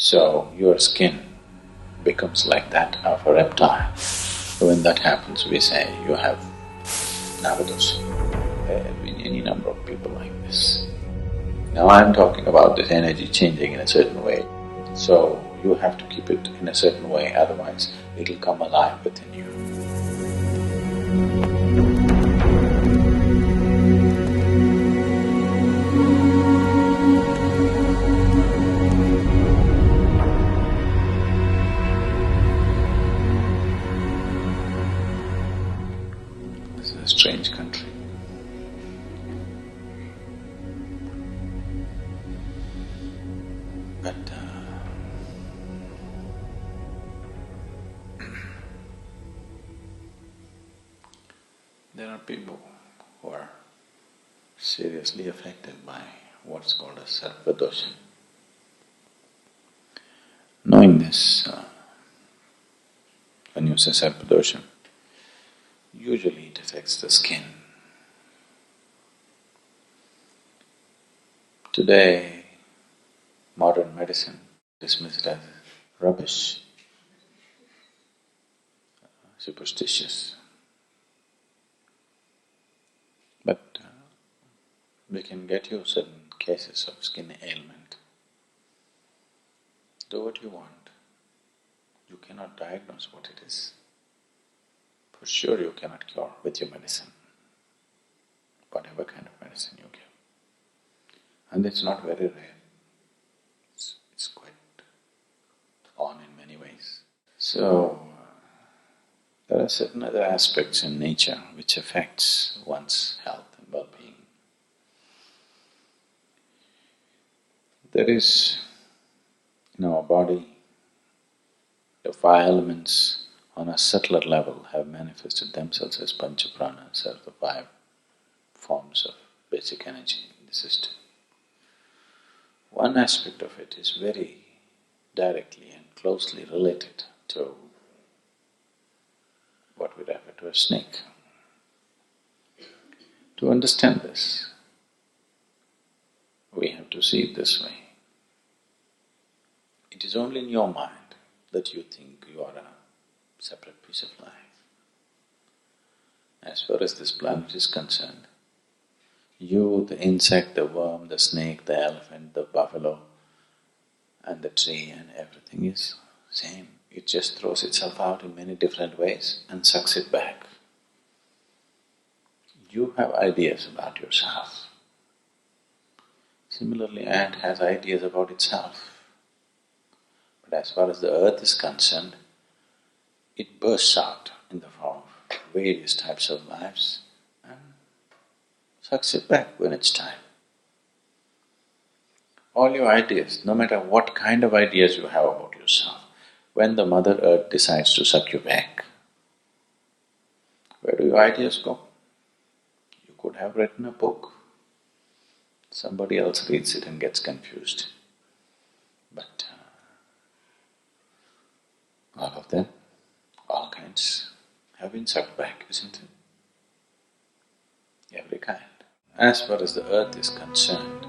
So your skin becomes like that of a reptile. So when that happens, we say you have NagaDosha. There have been any number of people like this. Now I'm talking about this energy changing in a certain way. So you have to keep it in a certain way, otherwise it'll come alive within you. This is a strange country. But there are people who are seriously affected by what's called a Sarpadosha. Knowing this, when you say Sarpadosha, usually it affects the skin. Today, modern medicine dismissed as rubbish, superstitious. But we can get you certain cases of skin ailment. Do what you want. You cannot diagnose what it is. For sure you cannot cure with your medicine, whatever kind of medicine you give. And it's not very rare. It's quite on in many ways. So, there are certain other aspects in nature which affects one's health and well-being. There is, in our body, the five elements on a subtler level have manifested themselves as panchapranas, or the five forms of basic energy in the system. One aspect of it is very directly and closely related to what we refer to as snake. To understand this, we have to see it this way. It is only in your mind that you think you are a separate piece of life. As far as this planet is concerned, you, the insect, the worm, the snake, the elephant, the buffalo, and the tree and everything is same. It just throws itself out in many different ways and sucks it back. You have ideas about yourself. Similarly, ant has ideas about itself. But as far as the earth is concerned, it bursts out in the form of various types of lives and sucks it back when it's time. All your ideas, no matter what kind of ideas you have about yourself, when the Mother Earth decides to suck you back, where do your ideas go? You could have written a book. Somebody else reads it and gets confused. But all of them, all kinds, have been sucked back, isn't it? Every kind. As far as the earth is concerned,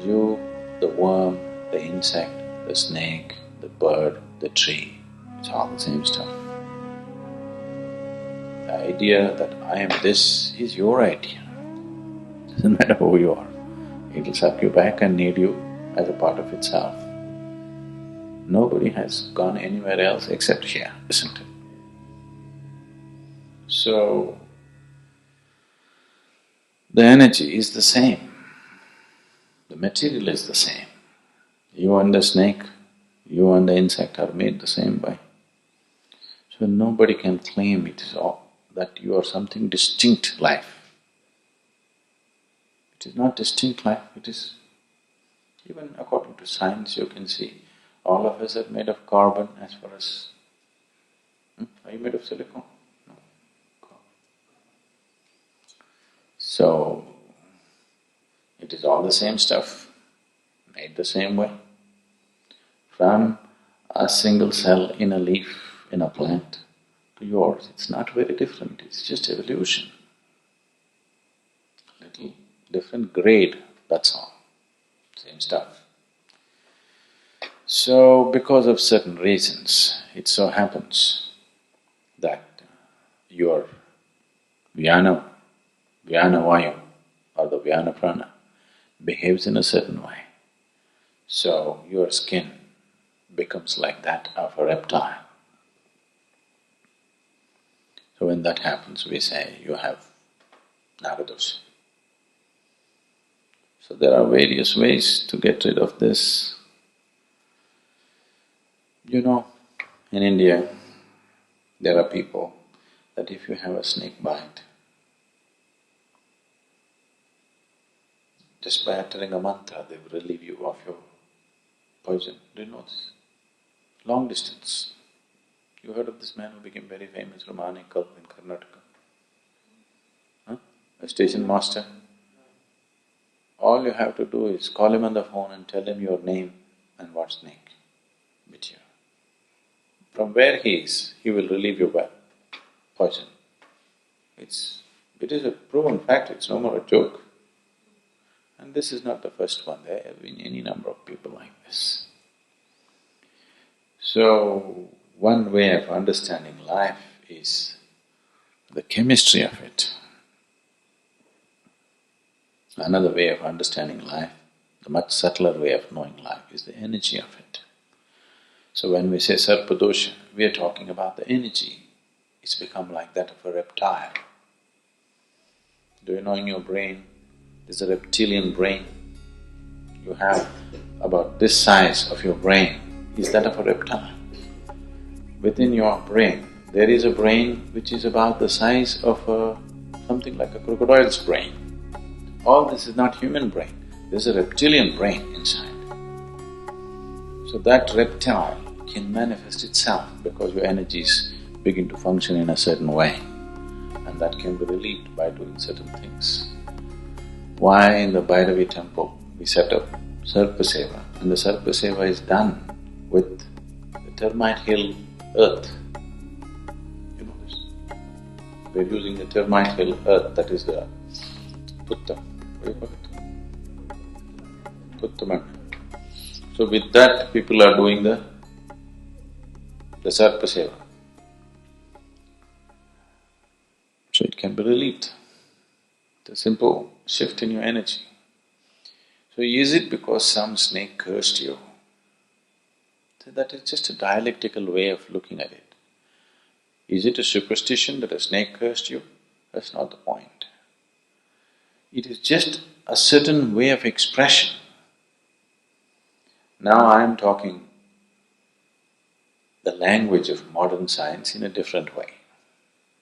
you, the worm, the insect, the snake, the bird, the tree, it's all the same stuff. The idea that I am this is your idea. Doesn't matter who you are. It'll suck you back and need you as a part of itself. Nobody has gone anywhere else except here, isn't it? So, the energy is the same. The material is the same. You and the snake, you and the insect are made the same way. So nobody can claim it is all, that you are something distinct life. It is not distinct life, it is… even according to science you can see, all of us are made of carbon as far as… Are you made of silicon? No. Carbon. So, it is all the same stuff, made the same way. From a single cell in a leaf, in a plant, to yours, it's not very different, it's just evolution. Little different grade, that's all. Same stuff. So, because of certain reasons, it so happens that your Vyana, Vyana Vayu or the Vyana Prana behaves in a certain way. So, your skin becomes like that of a reptile. So, when that happens, we say you have NagaDosha. So, there are various ways to get rid of this. You know, in India, there are people that if you have a snake bite, just by uttering a mantra, they will relieve you of your poison. Do you know this? Long distance. You heard of this man who became very famous, Ramanikal in Karnataka? Huh? A station master. All you have to do is call him on the phone and tell him your name and what snake bit you. From where he is, he will relieve your poison. It is a proven fact, it's no more a joke. And this is not the first one, there have been any number of people like this. So, one way of understanding life is the chemistry of it. Another way of understanding life, the much subtler way of knowing life, is the energy of it. So when we say Sarpadosha, we are talking about the energy. It's become like that of a reptile. Do you know in your brain, there's a reptilian brain. You have about this size of your brain is that of a reptile. Within your brain, there is a brain which is about the size of something like a crocodile's brain. All this is not human brain, there's a reptilian brain inside. So that reptile can manifest itself because your energies begin to function in a certain way, and that can be relieved by doing certain things. Why in the Bhairavi temple we set up Sarpa Seva, and the Sarpa Seva is done with the termite hill earth. You know this? We're using the termite hill earth, that is the Putta. What do you call it? Puttaman. So with that people are doing the Sarpa Seva. So it can be relieved. It's a simple shift in your energy. So is it because some snake cursed you? So that is just a dialectical way of looking at it. Is it a superstition that a snake cursed you? That's not the point. It is just a certain way of expression. Now I am talking the language of modern science in a different way.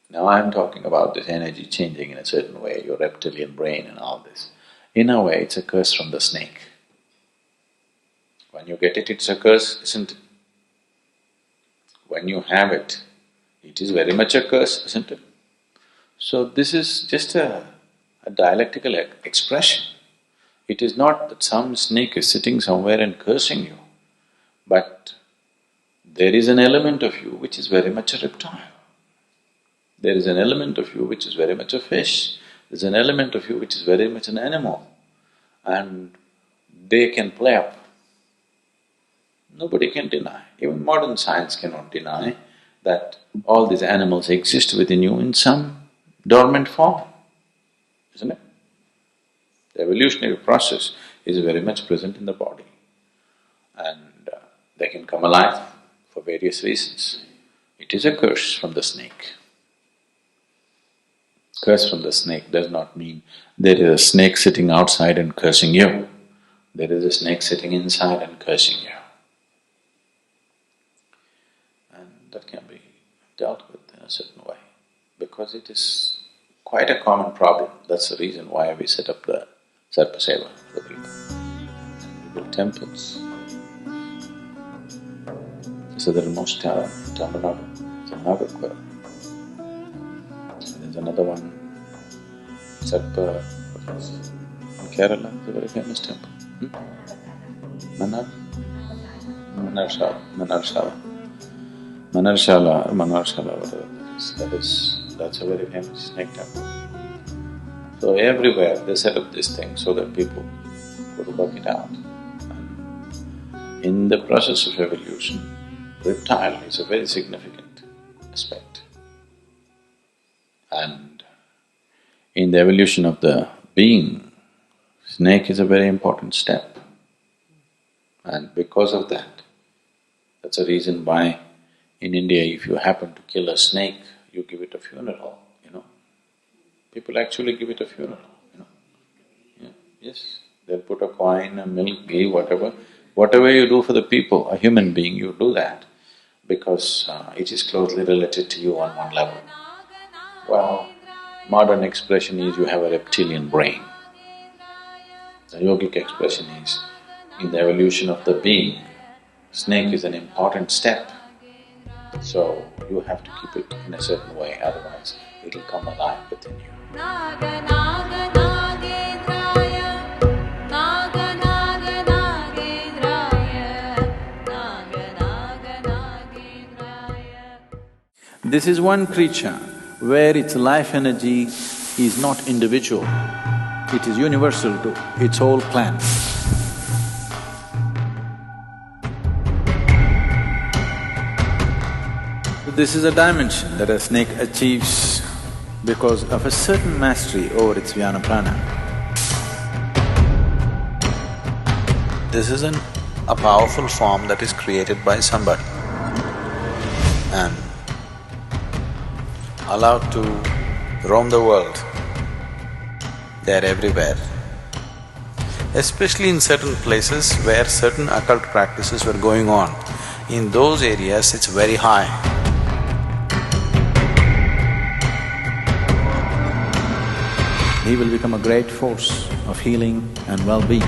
Now I am talking about this energy changing in a certain way, your reptilian brain and all this. In a way, it's a curse from the snake. When you get it, it's a curse, isn't it? When you have it, it is very much a curse, isn't it? So this is just a dialectical expression. It is not that some snake is sitting somewhere and cursing you, but there is an element of you which is very much a reptile. There is an element of you which is very much a fish. There's an element of you which is very much an animal, and they can play up. Nobody can deny, even modern science cannot deny that all these animals exist within you in some dormant form, isn't it? The evolutionary process is very much present in the body, and they can come alive for various reasons. It is a curse from the snake. Curse from the snake does not mean there is a snake sitting outside and cursing you. There is a snake sitting inside and cursing you. And that can be dealt with in a certain way, because it is quite a common problem. That's the reason why we set up the Sarpa Seva for people. We build temples. The southernmost town, Tamil Nadu, is a Nagarkar. There's another one, Sarpa, in Kerala, it's a very famous temple. Manarshala, whatever that is, that's a very famous snake temple. So everywhere they set up this thing so that people go to work it out. And In the process of evolution, reptile is a very significant aspect. And in the evolution of the being, snake is a very important step. And because of that, that's a reason why in India, if you happen to kill a snake, you give it a funeral, you know. People actually give it a funeral, you know. Yeah, yes, they'll put a coin, a milk, ghee, whatever. Whatever you do for the people, a human being, you do that because it is closely related to you on one level. Well, modern expression is you have a reptilian brain. The yogic expression is, in the evolution of the being, snake is an important step. So you have to keep it in a certain way, otherwise it'll come alive within you. This is one creature where its life energy is not individual, it is universal to its whole clan. This is a dimension that a snake achieves because of a certain mastery over its Vyana Prana. This is a powerful form that is created by somebody and allowed to roam the world. They are everywhere, especially in certain places where certain occult practices were going on. In those areas, it's very high. He will become a great force of healing and well-being.